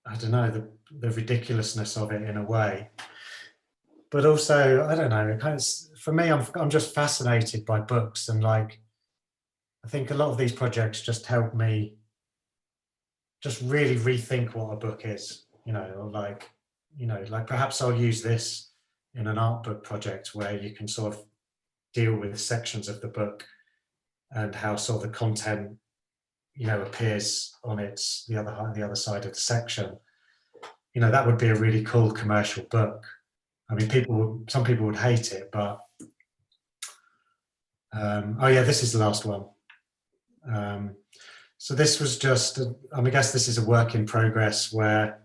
I don't know, the ridiculousness of it in a way. But also, I don't know, it kind of, for me, I'm just fascinated by books, and like, I think a lot of these projects just help me just really rethink what a book is, you know, or like, you know, like perhaps I'll use this in an art book project where you can sort of deal with sections of the book and how sort of the content, you know, appears on the other side of the section. You know, that would be a really cool commercial book. I mean, some people would hate it, but oh yeah, this is the last one. So this was just, I guess this is a work in progress where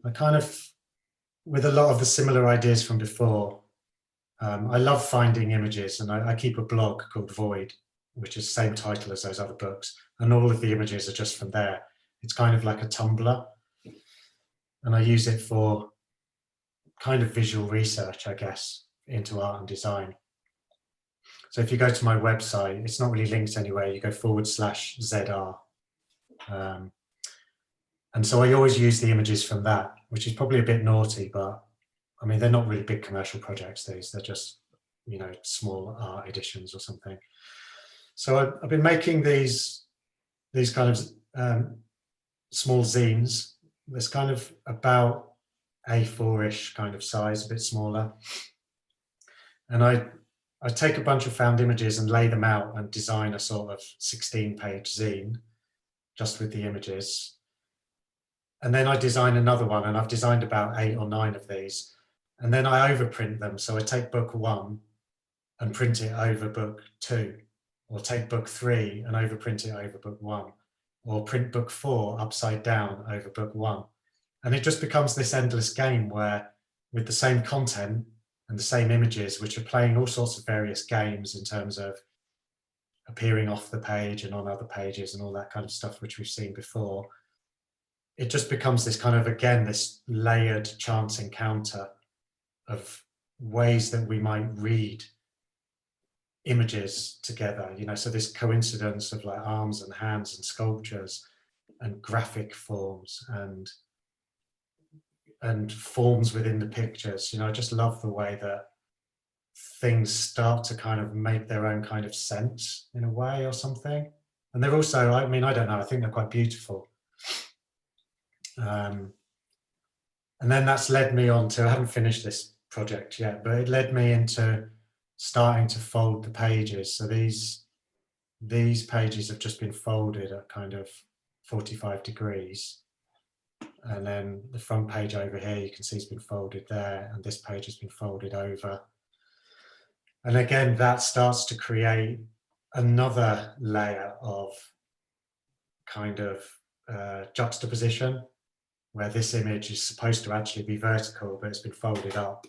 I kind of, with a lot of the similar ideas from before, I love finding images, and I keep a blog called Void, which is the same title as those other books, and all of the images are just from there. It's kind of like a Tumblr, and I use it for kind of visual research, I guess, into art and design. So if you go to my website, it's not really linked anywhere, you go /ZR. And so I always use the images from that, which is probably a bit naughty, but I mean, they're not really big commercial projects, they're just, you know, small art editions or something. So I've been making these kind of small zines. There's kind of about A4-ish kind of size, a bit smaller. And I take a bunch of found images and lay them out and design a sort of 16-page zine just with the images. And then I design another one, and I've designed about 8 or 9 of these. And then I overprint them. So I take book 1 and print it over book 2, or take book 3 and overprint it over book 1, or print book 4 upside down over book 1. And it just becomes this endless game where, with the same content and the same images, which are playing all sorts of various games in terms of appearing off the page and on other pages and all that kind of stuff, which we've seen before, it just becomes this kind of, again, this layered chance encounter of ways that we might read images together, you know, so this coincidence of like arms and hands and sculptures and graphic forms and forms within the pictures. You know, I just love the way that things start to kind of make their own kind of sense in a way or something. And they're also, I mean, I don't know, I think they're quite beautiful. And then that's led me on to, I haven't finished this project yet, but it led me into starting to fold the pages. So these these pages have just been folded at kind of 45 degrees. And then the front page over here, you can see it's been folded there, and this page has been folded over. And again, that starts to create another layer of kind of juxtaposition, where this image is supposed to actually be vertical, but it's been folded up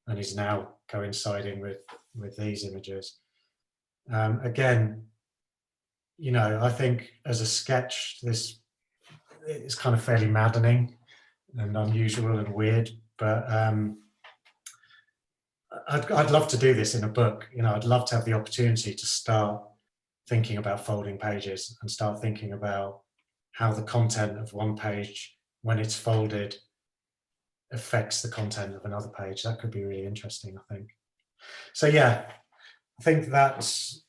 and is now coinciding with these images. Again, you know, I think as a sketch, this is kind of fairly maddening and unusual and weird, but I'd love to do this in a book. You know, I'd love to have the opportunity to start thinking about folding pages and start thinking about how the content of one page, when it's folded, affects the content of another page. That could be really interesting, I think. So yeah, I think that's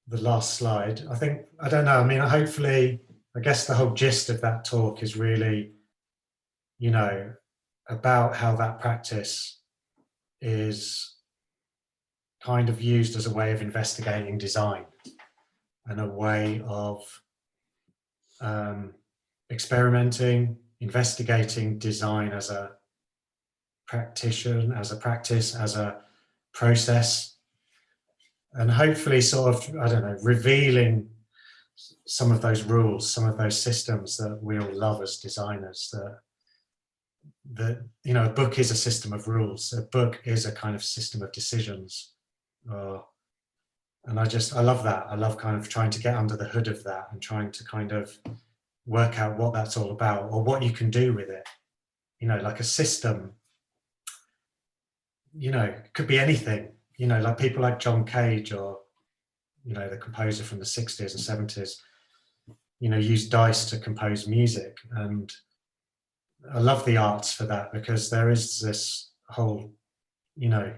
the last slide. I don't know, I mean, hopefully, I guess the whole gist of that talk is really, you know, about how that practice is kind of used as a way of investigating design and a way of experimenting, investigating design as a practitioner, as a practice, as a process, and hopefully sort of, I don't know, revealing some of those rules, some of those systems that we all love as designers, that you know, a book is a system of rules, a book is a kind of system of decisions. And I love that. I love kind of trying to get under the hood of that and trying to kind of work out what that's all about or what you can do with it. You know, like a system, you know, it could be anything, you know, like people like John Cage or, you know, the composer from the 60s and 70s, you know, used dice to compose music. And I love the arts for that, because there is this whole, you know,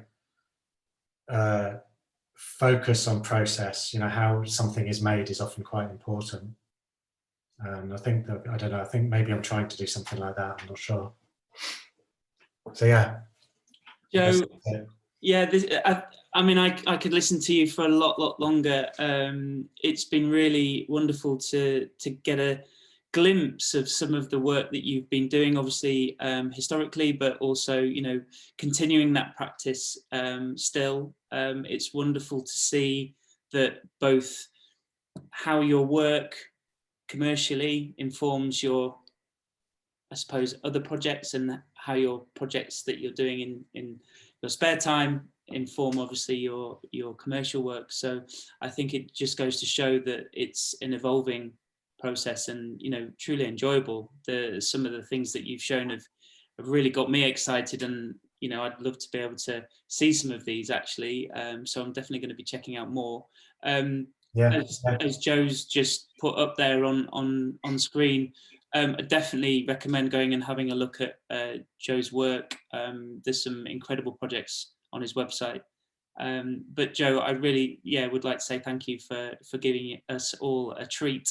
focus on process, you know, how something is made is often quite important. And I think that, I don't know, I think maybe I'm trying to do something like that, I'm not sure. So yeah. Joe, yeah, I mean, I could listen to you for a lot longer. It's been really wonderful to get a glimpse of some of the work that you've been doing, obviously historically, but also, you know, continuing that practice still. It's wonderful to see that both how your work commercially informs your, I suppose, other projects, and how your projects that you're doing in your spare time inform obviously your commercial work. So I think it just goes to show that it's an evolving process, and, you know, truly enjoyable. Some of the things that you've shown have really got me excited, and, you know, I'd love to be able to see some of these actually. So I'm definitely going to be checking out more. As Joe's just put up there on screen, I definitely recommend going and having a look at Joe's work. There's some incredible projects on his website. But Joe, I really, would like to say thank you for giving us all a treat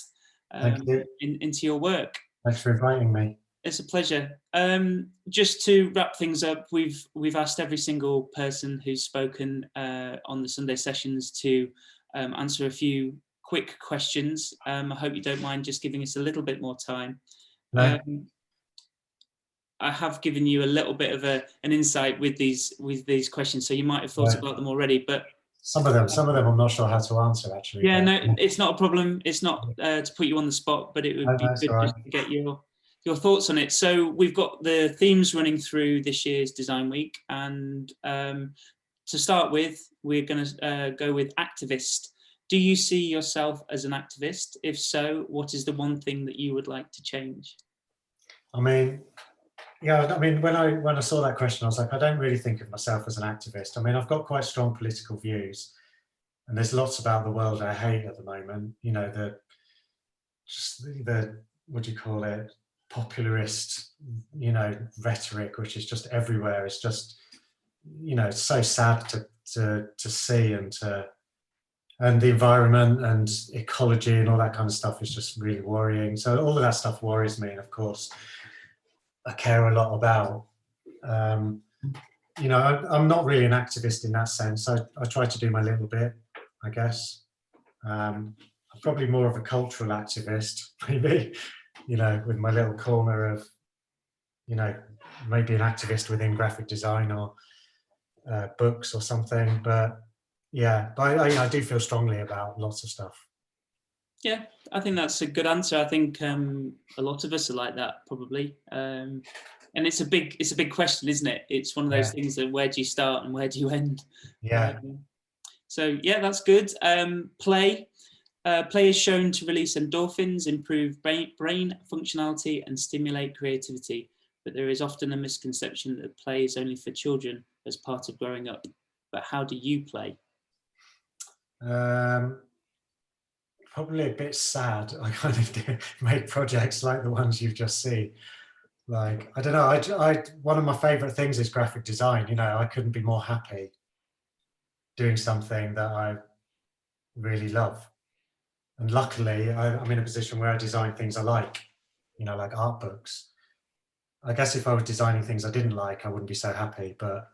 into your work. Thanks for inviting me. It's a pleasure. Just to wrap things up, we've asked every single person who's spoken on the Sunday sessions to answer a few quick questions. I hope you don't mind just giving us a little bit more time. No. I have given you a little bit of an insight with these questions, so you might have thought about them already. But some of them I'm not sure how to answer actually. Yeah, no, it's not a problem. It's not to put you on the spot, but it would be good just to get your thoughts on it. So we've got the themes running through this year's Design Week, and to start with, we're going to go with activist. Do you see yourself as an activist? If so, what is the one thing that you would like to change? I mean, yeah, I mean, when I saw that question, I was like, I don't really think of myself as an activist. I mean, I've got quite strong political views, and there's lots about the world I hate at the moment. You know, the what do you call it, popularist, you know, rhetoric, which is just everywhere. It's just, you know, it's so sad to see, and the environment and ecology and all that kind of stuff is just really worrying. So all of that stuff worries me, and of course, I care a lot about. You know, I'm not really an activist in that sense. I try to do my little bit, I guess. I'm probably more of a cultural activist, maybe, you know, with my little corner of, you know, maybe an activist within graphic design or books or something. But yeah, but I do feel strongly about lots of stuff. Yeah, I think that's a good answer. I think a lot of us are like that, probably. And it's a big question, isn't it? It's one of those things that where do you start and where do you end? Yeah. So yeah, that's good. Play. Play is shown to release endorphins, improve brain functionality, and stimulate creativity. But there is often a misconception that play is only for children as part of growing up. But how do you play? Probably a bit sad. I kind of do make projects like the ones you've just seen. Like, I don't know, I one of my favorite things is graphic design. You know, I couldn't be more happy doing something that I really love. And luckily, I'm in a position where I design things I like, you know, like art books. I guess if I was designing things I didn't like, I wouldn't be so happy. But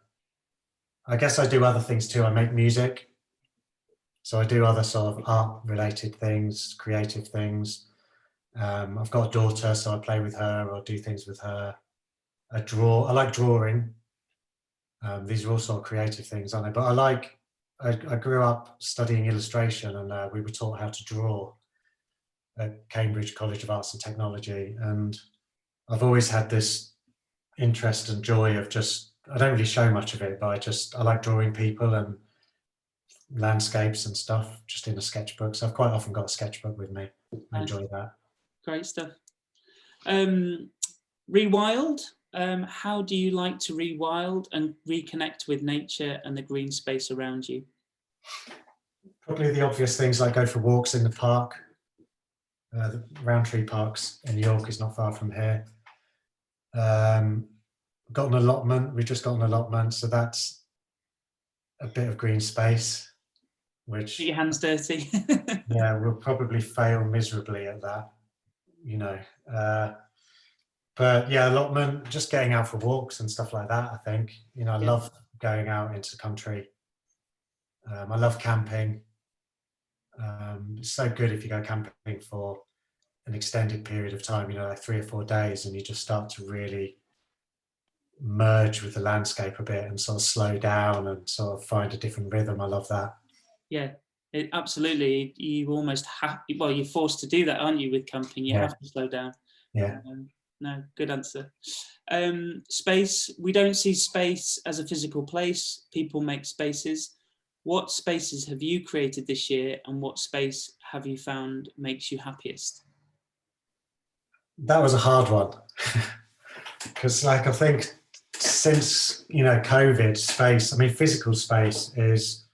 I guess I do other things too. I make music. So I do other sort of art related things, creative things. I've got a daughter, so I play with her or do things with her. I draw. I like drawing. These are all sort of creative things, aren't they? But I grew up studying illustration, and we were taught how to draw at Cambridge College of Arts and Technology. And I've always had this interest and joy of just, I don't really show much of it, but I like drawing people and landscapes and stuff just in a sketchbook. So I've quite often got a sketchbook with me. I enjoy that. Great stuff. Rewild. How do you like to rewild and reconnect with nature and the green space around you? Probably the obvious things like go for walks in the park. The Roundtree Parks in York is not far from here. Got an allotment. We've just got an allotment, so that's a bit of green space. Which get your hands dirty. Yeah, we'll probably fail miserably at that, you know. But yeah, allotment, just getting out for walks and stuff like that. I think, you know, I love going out into the country. I love camping. It's so good if you go camping for an extended period of time, you know, like 3 or 4 days, and you just start to really merge with the landscape a bit and sort of slow down and sort of find a different rhythm. I love that. Yeah, absolutely. You almost have, well, you're forced to do that, aren't you, with camping? You have to slow down. Yeah. No, good answer. Space. We don't see space as a physical place. People make spaces. What spaces have you created this year, and what space have you found makes you happiest? That was a hard one because, like, I think since, you know, COVID, space, I mean, physical space is,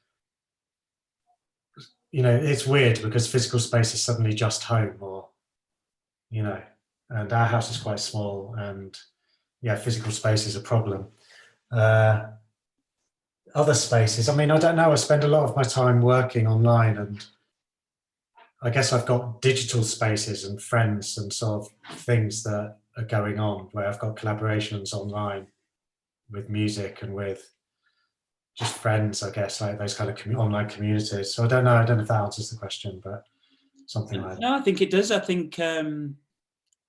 you know, it's weird because physical space is suddenly just home, or, you know, and our house is quite small, and yeah, physical space is a problem. Other spaces, I mean, I don't know, I spend a lot of my time working online, and I guess I've got digital spaces and friends and sort of things that are going on where I've got collaborations online with music and with just friends, I guess, like those kind of online communities. So I don't know if that answers the question, but something like that. No, I think it does. I think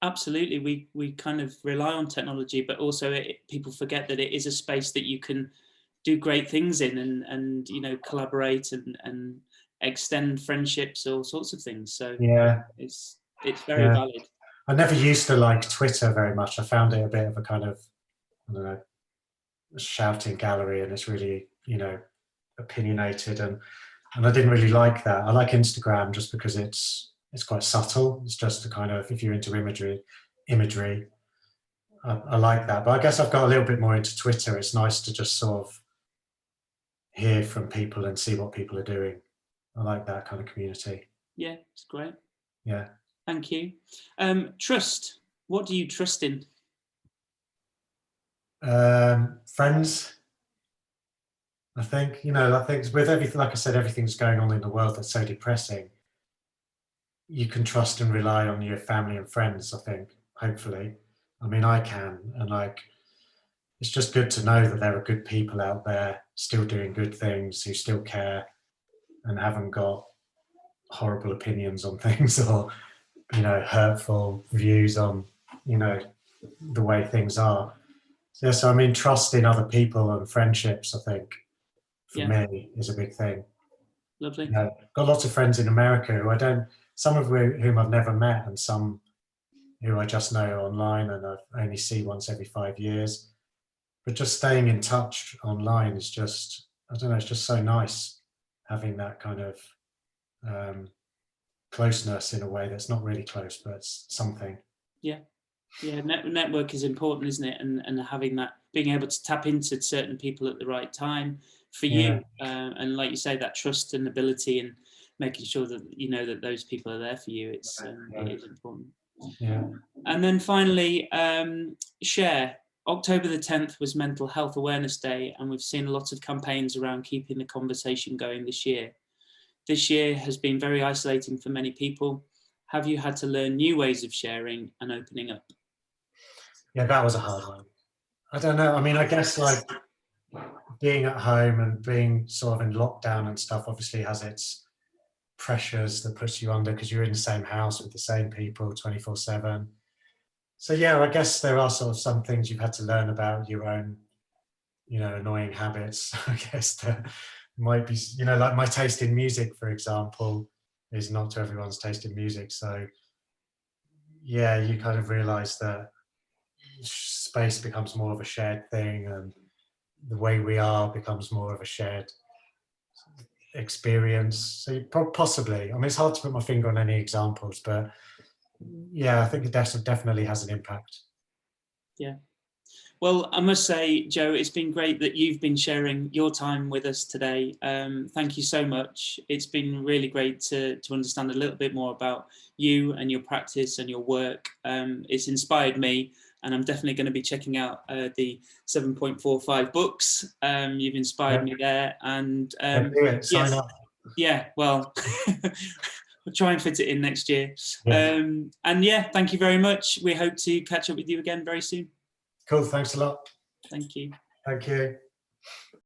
absolutely we kind of rely on technology, but also people forget that it is a space that you can do great things in and you know, collaborate and extend friendships, all sorts of things. So yeah, it's very valid. I never used to like Twitter very much. I found it a bit of a kind of, I don't know, a shouting gallery, and it's really, you know, opinionated, and I didn't really like that. I like Instagram just because it's quite subtle. It's just a kind of, if you're into imagery, I like that. But I guess I've got a little bit more into Twitter. It's nice to just sort of hear from people and see what people are doing. I like that kind of community. Yeah, it's great. Yeah. Thank you. Trust. What do you trust in? Friends. I think, you know, I think with everything, like I said, everything's going on in the world that's so depressing. You can trust and rely on your family and friends, I think, hopefully. I mean, I can, and like, it's just good to know that there are good people out there still doing good things, who still care and haven't got horrible opinions on things or, you know, hurtful views on, you know, the way things are. So, yeah, so I mean, trust in other people and friendships, I think, for me, is a big thing. Lovely. You know, got lots of friends in America who I don't, some of whom I've never met, and some who I just know online and I only see once every 5 years. But just staying in touch online is just, I don't know, it's just so nice having that kind of closeness in a way that's not really close, but it's something. Yeah. Yeah, network is important, isn't it? And having that, being able to tap into certain people at the right time for you, and like you say, that trust and ability, and making sure that you know that those people are there for you. It is important. Yeah. And then finally, share. October the 10th was Mental Health Awareness Day, and we've seen a lot of campaigns around keeping the conversation going this year. This year has been very isolating for many people. Have you had to learn new ways of sharing and opening up? Yeah, that was a hard one. I don't know. I mean, I guess like being at home and being sort of in lockdown and stuff obviously has its pressures that puts you under because you're in the same house with the same people 24/7. So yeah, I guess there are sort of some things you've had to learn about your own, you know, annoying habits. I guess that might be, you know, like my taste in music, for example, is not to everyone's taste in music. So yeah, you kind of realize that space becomes more of a shared thing, and the way we are becomes more of a shared experience. So possibly, I mean, it's hard to put my finger on any examples, but yeah, I think it definitely has an impact. Yeah. Well, I must say, Joe, it's been great that you've been sharing your time with us today. Thank you so much. It's been really great to understand a little bit more about you and your practice and your work. It's inspired me, and I'm definitely going to be checking out the 7.45 books. You've inspired me there. And do it. Sign up. Yeah, well, we'll try and fit it in next year. Yeah. And yeah, thank you very much. We hope to catch up with you again very soon. Cool. Thanks a lot. Thank you. Thank you.